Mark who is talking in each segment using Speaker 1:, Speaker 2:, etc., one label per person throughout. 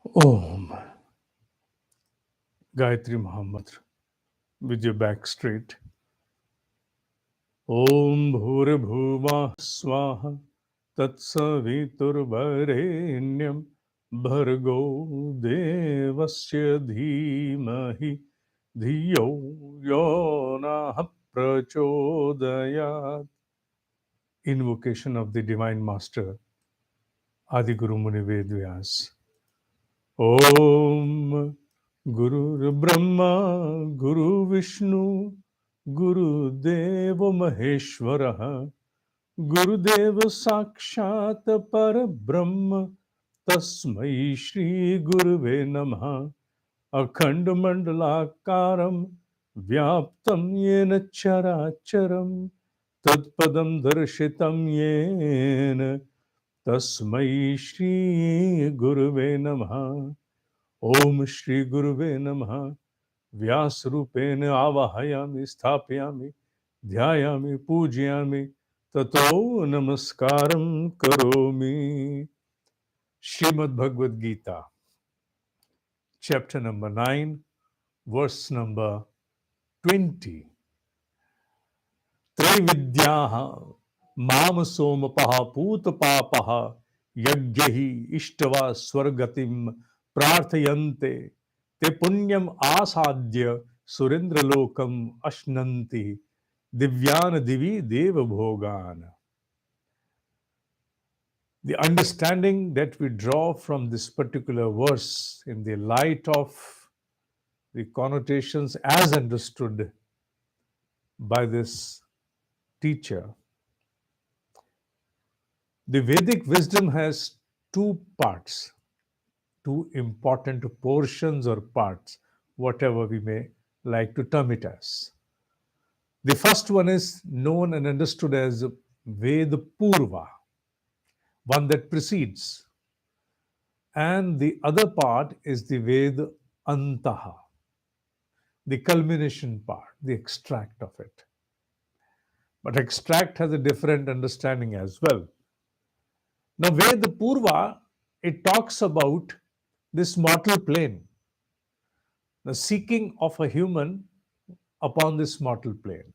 Speaker 1: Om. Gayatri Mahamantra with your back straight. Om Bhur Bhuva Swaha Tatsaviturvarenyam Bhargo Devasya Dhimahi Dhiyo Yona Prachodayat. Invocation of the Divine Master Adi Guru Muni Vedvyas. Om Guru Brahma Guru Vishnu Guru Deva Maheshwara Guru Deva Sakshat Parabrahma Tasmai Shri Guruve Namaha Akhand Mandalakaram Vyaptam Yena Characharam Tatpadam Darshitam Yena Tasmai Shri Guruve Namaha Om Shri Guruve Namaha Vyasrupena Avahayami Sthapyami Dhyayami Pujyami Tato Namaskaram Karomi. Shrimed Bhagavad Gita, chapter number 9, verse number 20. Trividyaha Mam Somapaha Putapapaha Yagyahi Ishtava Swargatim Prarthayante Te Punyam Asadya Surendralokam Ashnanti Divyana Divi Deva Bhogan. The understanding that we draw from this particular verse in the light of the connotations as understood by this teacher. The Vedic wisdom has two parts, two important portions or parts, whatever we may like to term it as. The first one is known and understood as Ved Purva, one that precedes. And the other part is the Ved Antaha, the culmination part, the extract of it. But extract has a different understanding as well. Now, Ved Purva, it talks about this mortal plane, the seeking of a human upon this mortal plane,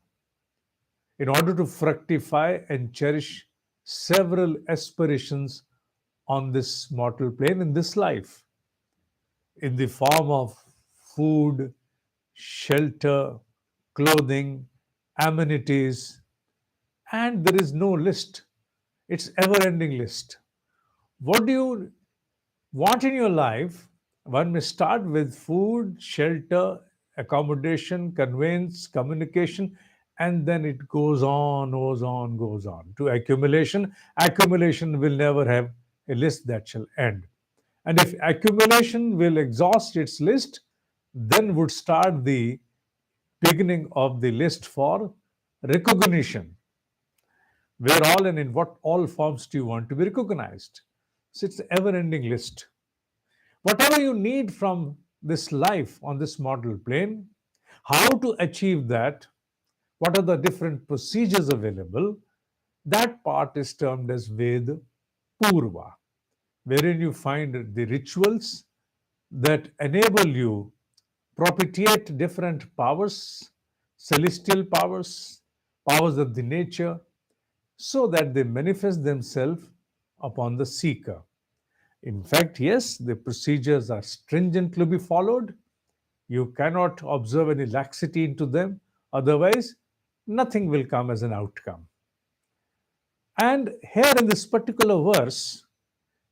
Speaker 1: in order to fructify and cherish several aspirations on this mortal plane in this life, in the form of food, shelter, clothing, amenities, and there is no list. It's ever-ending list. What do you want in your life? One may start with food, shelter, accommodation, conveyance, communication, and then it goes on, goes on, goes on to accumulation. Accumulation will never have a list that shall end. And if accumulation will exhaust its list, then would start the beginning of the list for recognition. Where all and in what all forms do you want to be recognized? So it's an ever-ending list. Whatever you need from this life on this model plane, how to achieve that, what are the different procedures available, that part is termed as Ved Purva, wherein you find the rituals that enable you propitiate different powers, celestial powers, powers of the nature, so that they manifest themselves upon the seeker. In fact, yes, the procedures are stringent to be followed. You cannot observe any laxity into them, otherwise, nothing will come as an outcome. And here in this particular verse,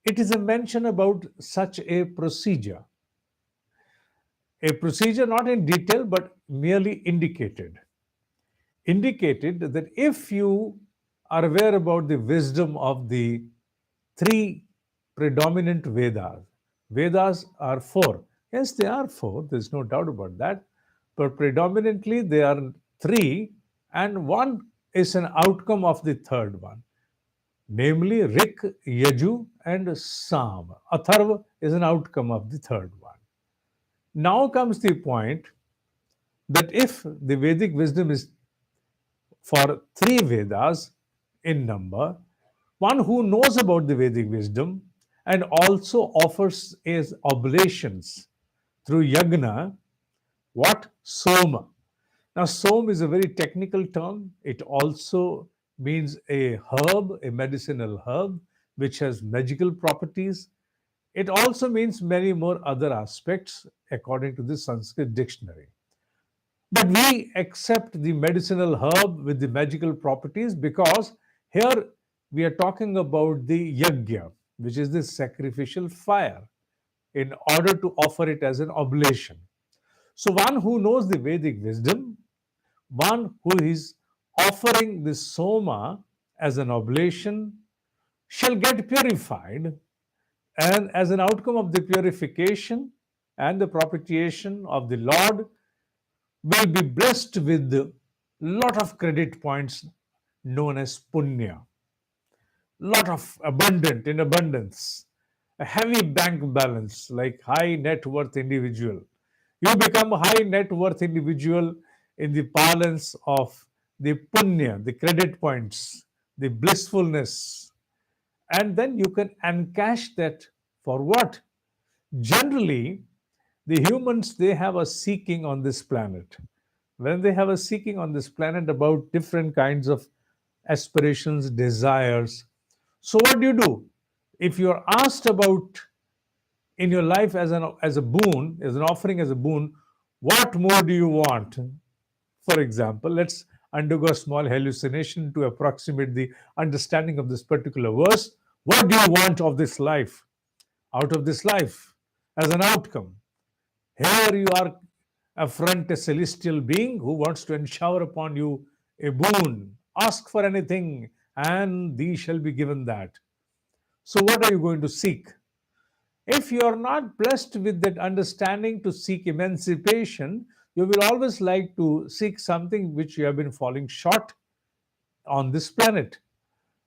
Speaker 1: it is a mention about such a procedure. A procedure not in detail, but merely indicated. Indicated that if you are aware about the wisdom of the three predominant Vedas, Vedas are four. Yes, they are four, there's no doubt about that. But predominantly they are three, and one is an outcome of the third one, namely Rik, Yaju, and Sam. Atharva is an outcome of the third one. Now comes the point that if the Vedic wisdom is for three Vedas in number, one who knows about the Vedic wisdom and also offers as oblations through yagna. What? Soma. Now, som is a very technical term. It also means a herb, a medicinal herb, which has magical properties. It also means many more other aspects according to the Sanskrit dictionary. But we accept the medicinal herb with the magical properties because here we are talking about the yagya, which is the sacrificial fire, in order to offer it as an oblation. So, one who knows the Vedic wisdom, one who is offering the soma as an oblation, shall get purified, and as an outcome of the purification and the propitiation of the Lord, will be blessed with a lot of credit points known as punya, lot of abundant in abundance, a heavy bank balance like high net worth individual. You become a high net worth individual in the parlance of the punya, the credit points, the blissfulness, and then you can encash that for what? Generally, the humans, they have a seeking on this planet. When they have a seeking on this planet about different kinds of aspirations, desires, so what do? If you're asked about in your life as a boon, as an offering, as a boon, what more do you want? For example, let's undergo a small hallucination to approximate the understanding of this particular verse. What do you want of this life, out of this life, as an outcome? Here you are affront a celestial being who wants to shower upon you a boon. Ask for anything, and thee shall be given that. So, what are you going to seek? If you are not blessed with that understanding to seek emancipation, you will always like to seek something which you have been falling short on this planet.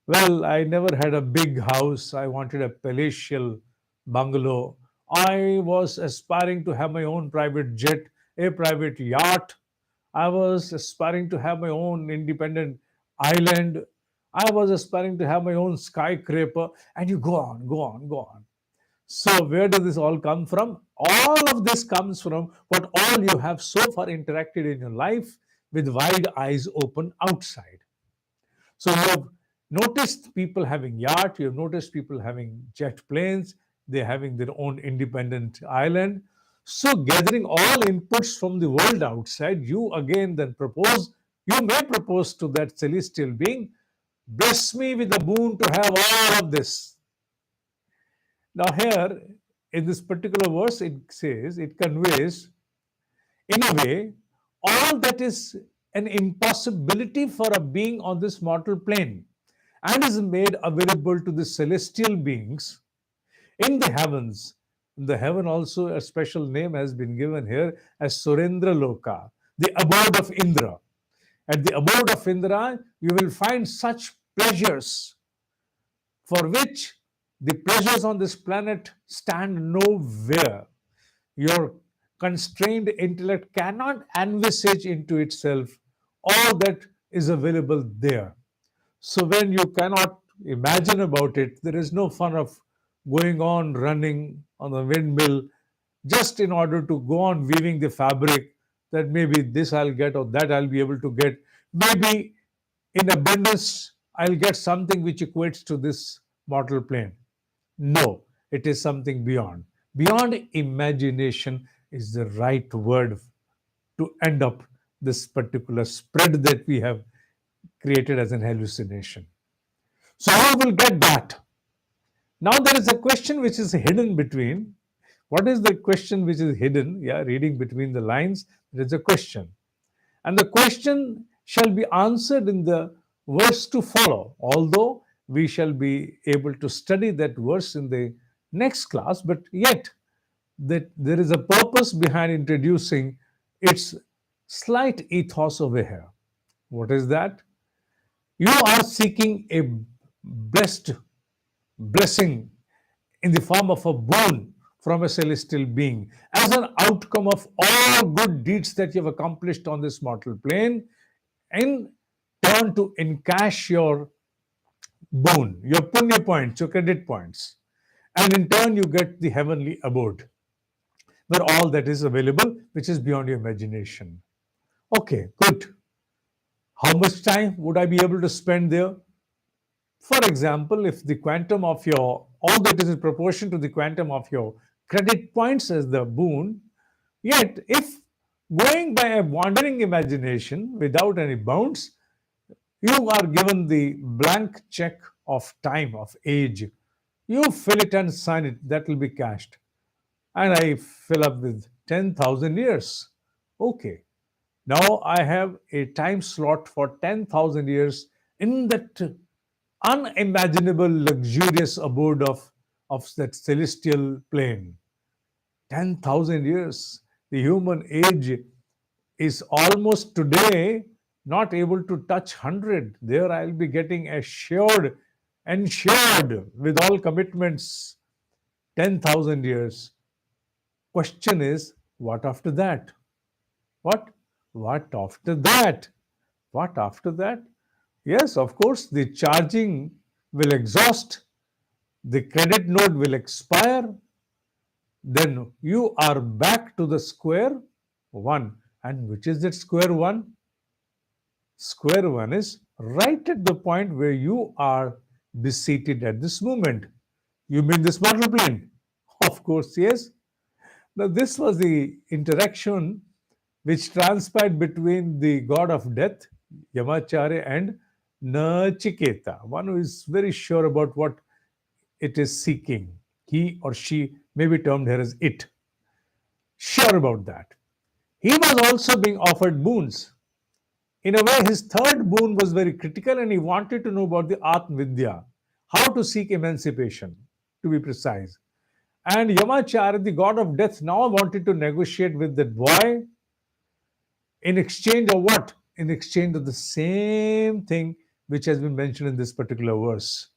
Speaker 1: Well, I never had a big house. I wanted a palatial bungalow. I was aspiring to have my own private jet, a private yacht. I was aspiring to have my own independent island. I was aspiring to have my own skyscraper. And you go on, go on, go on. So, where does this all come from? All of this comes from what all you have so far interacted in your life with wide eyes open outside. So, you have noticed people having yacht, you have noticed people having jet planes, they're having their own independent island. So, gathering all inputs from the world outside, you again then propose, you may propose to that celestial being, bless me with the boon to have all of this. Now, here in this particular verse, it says, it conveys, in a way, all that is an impossibility for a being on this mortal plane and is made available to the celestial beings in the heavens. In the heaven, also, a special name has been given here as Surendra Loka, the abode of Indra. At the abode of Indra, you will find such pleasures for which the pleasures on this planet stand nowhere. Your constrained intellect cannot envisage into itself all that is available there. So, when you cannot imagine about it, there is no fun of going on running on the windmill just in order to go on weaving the fabric that maybe this I'll get or that I'll be able to get. Maybe in abundance, I'll get something which equates to this mortal plane. No, it is something beyond. Beyond imagination is the right word to end up this particular spread that we have created as an hallucination. So, how will get that? Now, there is a question which is hidden between. What is the question which is hidden? Yeah, reading between the lines, there is a question. And the question shall be answered in the verse to follow, although we shall be able to study that verse in the next class, but yet that there is a purpose behind introducing its slight ethos over here. What is that? You are seeking a blessed blessing in the form of a boon from a celestial being as an outcome of all good deeds that you have accomplished on this mortal plane, in turn to encash your boon, your punya points, your credit points. And in turn, you get the heavenly abode, where all that is available, which is beyond your imagination. Okay, good. How much time would I be able to spend there? For example, if the quantum of your, all that is in proportion to the quantum of your credit points as the boon, yet if going by a wandering imagination without any bounds, you are given the blank check of time, of age. You fill it and sign it, that will be cashed. And I fill up with 10,000 years. Okay, now I have a time slot for 10,000 years in that unimaginable, luxurious abode of that celestial plane. 10,000 years. The human age is almost today not able to touch 100. There I'll be getting assured, ensured with all commitments, 10,000 years. Question is, what after that? What? What after that? What after that? Yes, of course, the charging will exhaust, the credit note will expire, then you are back to the square one. And which is that square one? Square one is right at the point where you are be seated at this moment. You mean this mortal plane? Of course, yes. Now, this was the interaction which transpired between the god of death, Yamacharya, and Nachiketa, one who is very sure about what it is seeking. He or she may be termed here as it. Sure about that. He was also being offered boons. In a way, his third boon was very critical and he wanted to know about the Atma-vidya, how to seek emancipation, to be precise. And Yamacharya, the god of death, now wanted to negotiate with that boy in exchange of what? In exchange of the same thing which has been mentioned in this particular verse.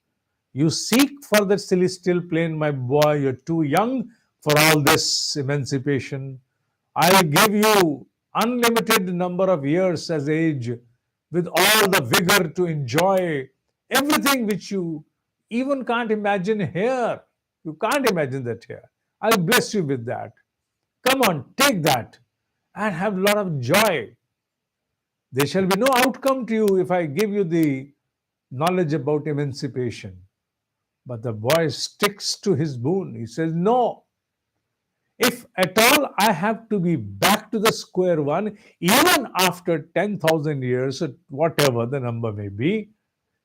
Speaker 1: You seek for the celestial plane, my boy, you're too young for all this emancipation. I give you unlimited number of years as age with all the vigor to enjoy everything which you even can't imagine here. You can't imagine that here. I'll bless you with that. Come on, take that and have a lot of joy. There shall be no outcome to you if I give you the knowledge about emancipation. But the boy sticks to his boon. He says, no, if at all I have to be back to the square one, even after 10,000 years, or whatever the number may be,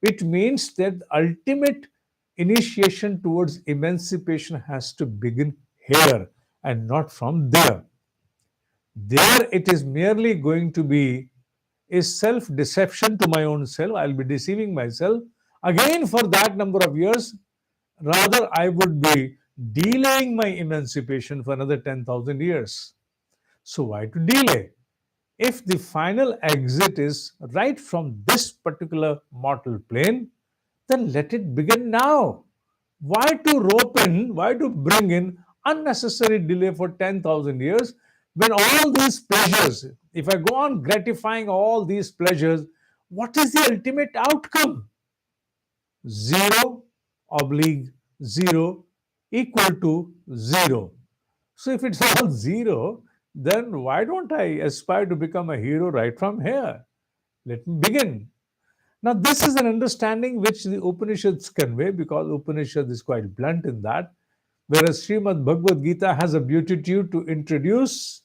Speaker 1: it means that the ultimate initiation towards emancipation has to begin here and not from there. There it is merely going to be a self deception to my own self. I'll be deceiving myself. Again, for that number of years, rather, I would be delaying my emancipation for another 10,000 years. So, why to delay? If the final exit is right from this particular mortal plane, then let it begin now. Why to rope in, why to bring in unnecessary delay for 10,000 years when all these pleasures, if I go on gratifying all these pleasures, what is the ultimate outcome? 0 oblique 0 equal to 0. So if it's all 0, then why don't I aspire to become a hero right from here? Let me begin. Now, this is an understanding which the Upanishads convey because Upanishad is quite blunt in that, whereas Shrimed Bhagavad Gita has a beatitude to introduce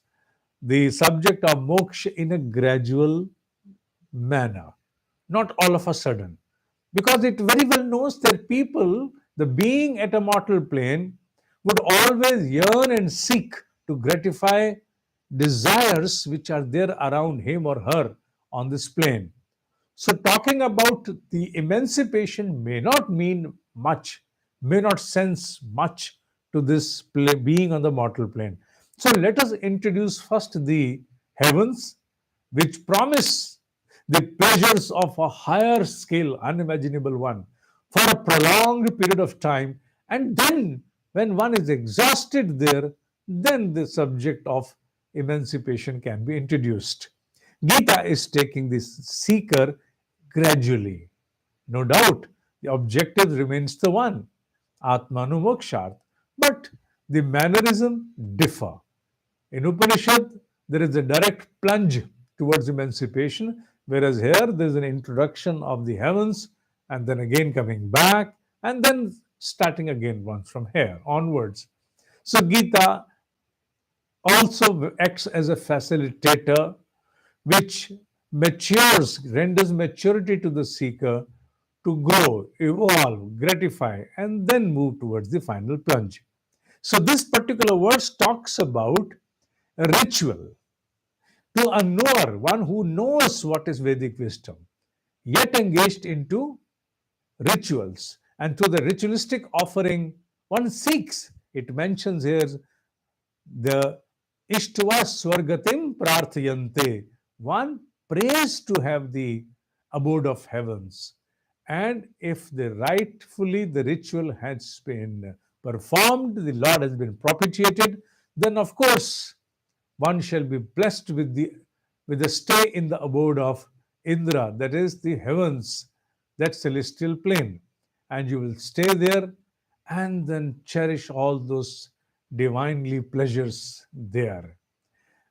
Speaker 1: the subject of moksha in a gradual manner, not all of a sudden. Because it very well knows that people, the being at a mortal plane, would always yearn and seek to gratify desires which are there around him or her on this plane. So, talking about the emancipation may not mean much, may not sense much to this being on the mortal plane. So, let us introduce first the heavens, which promise the pleasures of a higher scale, unimaginable one, for a prolonged period of time. And then, when one is exhausted there, then the subject of emancipation can be introduced. Gita is taking this seeker gradually. No doubt, the objective remains the one. Atmanu Mokshat. But the mannerism differ. In Upanishad, there is a direct plunge towards emancipation, whereas here there is an introduction of the heavens and then again coming back and then starting again once from here onwards. So Gita also acts as a facilitator which matures, renders maturity to the seeker to grow, evolve, gratify, and then move towards the final plunge. So this particular verse talks about a ritual to a knower, one who knows what is Vedic wisdom, yet engaged into rituals. And through the ritualistic offering, one seeks. It mentions here the Ishtva Swargatim Prarthayante. One prays to have the abode of heavens. And if rightfully the ritual has been performed, the Lord has been propitiated, then of course one shall be blessed with a stay in the abode of Indra, that is the heavens, that celestial plane. And you will stay there and then cherish all those divinely pleasures there.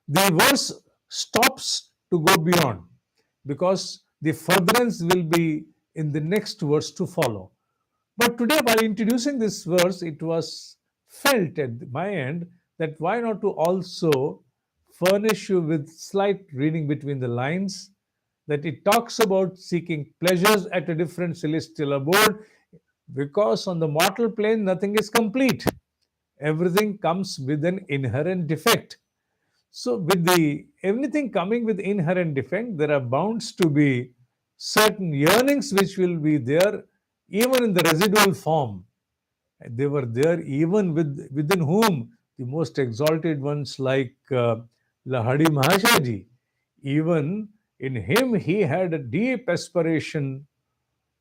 Speaker 1: The verse stops to go beyond because the furtherance will be in the next verse to follow. But today, while introducing this verse, it was felt at my end that why not to also furnish you with slight reading between the lines, that it talks about seeking pleasures at a different celestial abode, because on the mortal plane nothing is complete. Everything comes with an inherent defect. So, with the everything coming with inherent defect, there are bounds to be certain yearnings which will be there even in the residual form. They were there even within whom the most exalted ones like Lahadi Mahashaji, even in him he had a deep aspiration,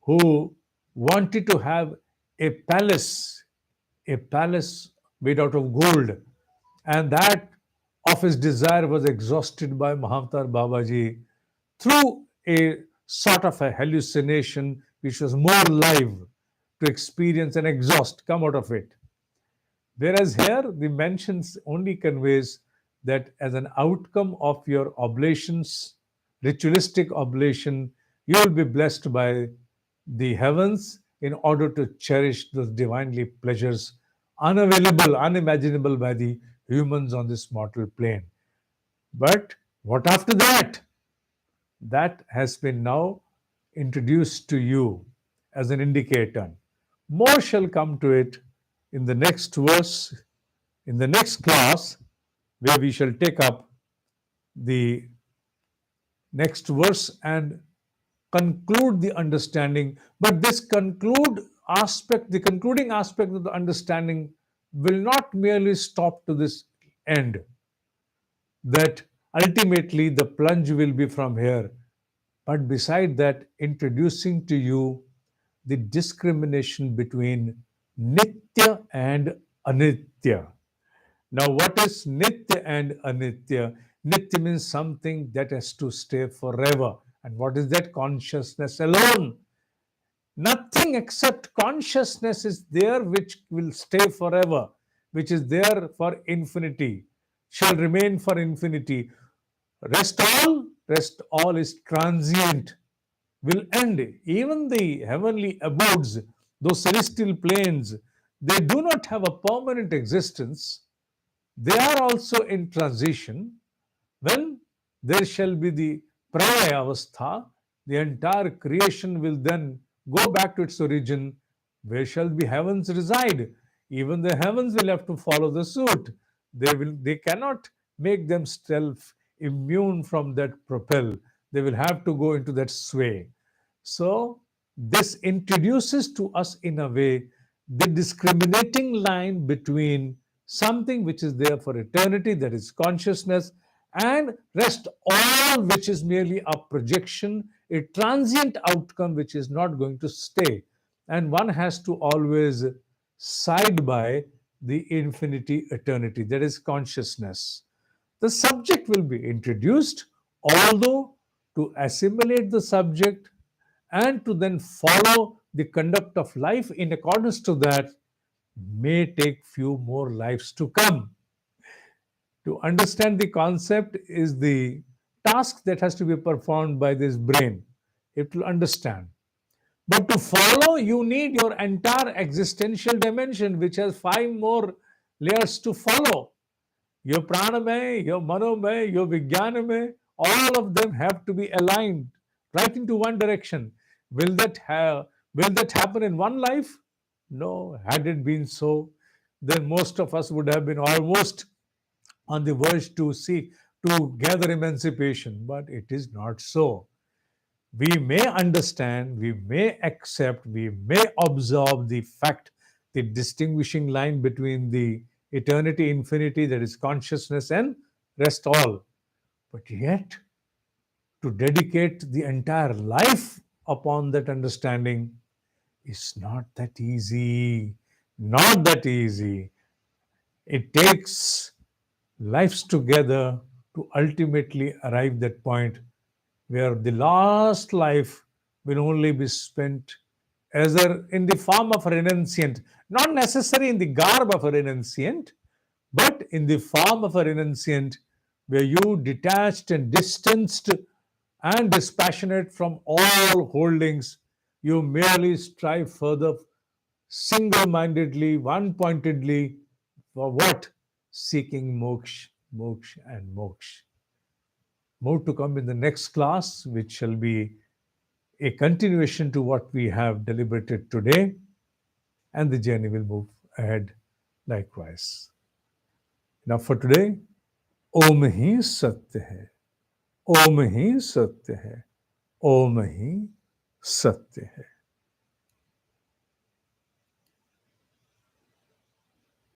Speaker 1: who wanted to have a palace made out of gold, and that of his desire was exhausted by Mahavtar Babaji through a sort of a hallucination which was more live to experience and exhaust, come out of it. Whereas here, the mentions only conveys that as an outcome of your oblations, ritualistic oblation, you will be blessed by the heavens in order to cherish those divinely pleasures unavailable, unimaginable by the humans on this mortal plane. But what after that? That has been now introduced to you as an indicator. More shall come to it in the next verse, in the next class, where we shall take up the next verse and conclude the understanding. But this the concluding aspect of the understanding will not merely stop to this end, that ultimately the plunge will be from here. But beside that, introducing to you the discrimination between Nitya and Anitya. Now, what is Nitya and Anitya? Nitya means something that has to stay forever. And what is that? Consciousness alone. Nothing except consciousness is there which will stay forever, which is there for infinity, shall remain for infinity. Rest all is transient, will end. Even the heavenly abodes, those celestial planes, they do not have a permanent existence. They are also in transition. When there shall be the pralaya avastha, the entire creation will then go back to its origin. Where shall the heavens reside? Even the heavens will have to follow the suit. They cannot make themselves immune from that propel. They will have to go into that sway. So this introduces to us in a way the discriminating line between something which is there for eternity, that is consciousness, and rest all which is merely a projection, a transient outcome which is not going to stay. And one has to always side by the infinity eternity, that is consciousness. The subject will be introduced, although to assimilate the subject and to then follow the conduct of life in accordance to that, may take few more lives to come. To understand the concept is the task that has to be performed by this brain. It will understand. But to follow, you need your entire existential dimension, which has 5 more layers to follow. Your pranamay, your manomay, your vijnanamay, all of them have to be aligned right into one direction. Will that have will that happen in one life? No. Had it been so, then most of us would have been almost on the verge to gather emancipation. But it is not so. We may understand, we may accept, we may observe the fact, the distinguishing line between the eternity, infinity, that is consciousness, and rest all. But yet, to dedicate the entire life upon that understanding is not that easy. Not that easy. It takes lives together to ultimately arrive that point where the last life will only be spent either in the form of a renunciant, not necessarily in the garb of a renunciant, but in the form of a renunciant where you detached and distanced and dispassionate from all holdings, you merely strive further single mindedly, one pointedly for what? Seeking moksha, moksha, and moksha. More to come in the next class, which shall be a continuation to what we have deliberated today, and the journey will move ahead likewise. Now, for today, ओम ही सत्य है, ओम ही सत्य है, ओम ही सत्य है.